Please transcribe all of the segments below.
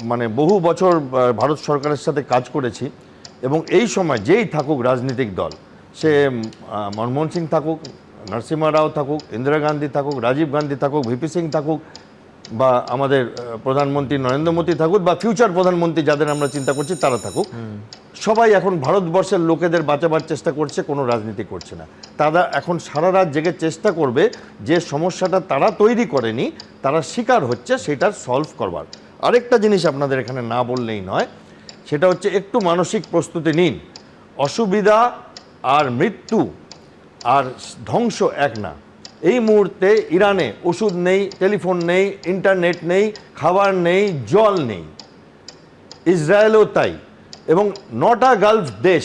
মানে বহু বছর ভারত সরকারের সাথে কাজ করেছি এবং এই সময় যেই থাকুক রাজনৈতিক দল, সে মনমোহন সিং থাকুক, নরসিমহা রাও থাকুক, ইন্দিরা গান্ধী থাকুক, রাজীব গান্ধী থাকুক, ভিপি সিং থাকুক, বা আমাদের প্রধানমন্ত্রী নরেন্দ্র মোদী থাকুক, বা ফিউচার প্রধানমন্ত্রী যাদের আমরা চিন্তা করছি তারা থাকুক, সবাই এখন ভারতবর্ষের লোকেদের বাঁচাবার চেষ্টা করছে, কোনো রাজনীতি করছে না। তারা এখন সারা রাত জেগে চেষ্টা করবে যে সমস্যাটা তারা তৈরি করেনি, তারা শিকার হচ্ছে, সেটার সলভ করবার। আরেকটা জিনিস আপনাদের এখানে না বললেই নয়, সেটা হচ্ছে একটু মানসিক প্রস্তুতি নিন। অসুবিধা আর মৃত্যু আর ধ্বংস এক না। এই মুহূর্তে ইরানে ওষুধ নেই, টেলিফোন নেই, ইন্টারনেট নেই, খাবার নেই, জল নেই। ইসরায়েলও তাই। এবং 9টা গালফ দেশ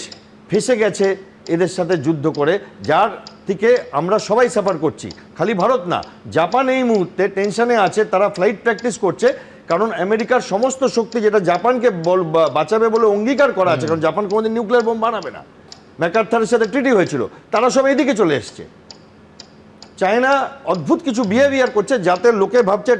ফেসে গেছে এদের সাথে যুদ্ধ করে, যার থেকে আমরা সবাই সাফার করছি। খালি ভারত না, জাপান এই মুহূর্তে টেনশনে আছে, তারা ফ্লাইট প্র্যাকটিস করছে, কারণ আমেরিকার সমস্ত শক্তি যেটা জাপানকে বাঁচাবে বলে অঙ্গীকার করা আছে, কারণ জাপান কোনোদিন নিউক্লিয়ার বোম বানাবে না, ম্যাকার্থারের সাথে ট্রিটি হয়েছিল, তারা সব এদিকে চলে এসছে। চায়না অদ্ভুত কিছু বিহেভিয়ার করছে, যাতে লোকে ভাবছে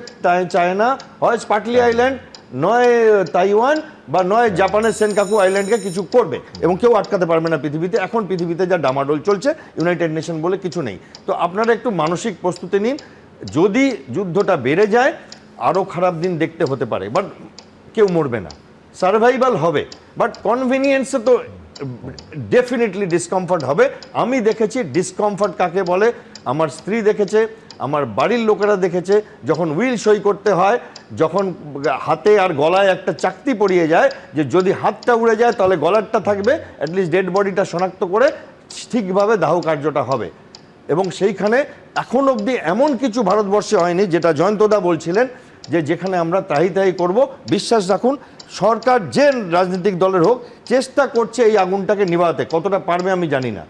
চায়না হয় স্পাটলি আইল্যান্ড, নয় তাইওয়ান, বা নয় জাপানের সেনকাকু আইল্যান্ডকে কিছু করবে, এবং কেউ আটকাতে পারবে না পৃথিবীতে। এখন পৃথিবীতে যা ডামাডোল চলছে, ইউনাইটেড নেশন বলে কিছু নেই। তো আপনারা একটু মানসিক প্রস্তুতি নিন। যদি যুদ্ধটা বেড়ে যায়, আরও খারাপ দিন দেখতে হতে পারে, বাট কেউ মরবে না, সার্ভাইভাল হবে। বাট কনভিনিয়েন্সে তো ডেফিনেটলি ডিসকমফর্ট হবে। আমি দেখেছি ডিসকমফর্ট কাকে বলে, আমার স্ত্রী দেখেছে, আমার বাড়ির লোকেরা দেখেছে। যখন উইল সই করতে হয়, যখন হাতে আর গলায় একটা চাকতি পরিয়ে যায়, যে যদি হাতটা উড়ে যায় তাহলে গলারটা থাকবে, অ্যাটলিস্ট ডেড বডিটা শনাক্ত করে ঠিকভাবে দাহ কার্যটা হবে। এবং সেইখানে এখন অবধি এমন কিছু ভারতবর্ষে হয়নি, যেটা জয়ন্তদা বলছিলেন যে যেখানে আমরা তাহি তাহি করব। বিশ্বাস রাখুন, সরকার যে রাজনৈতিক দলের হোক চেষ্টা করছে এই আগুনটাকে নিভাতে, কতটা পারবে আমি জানি না।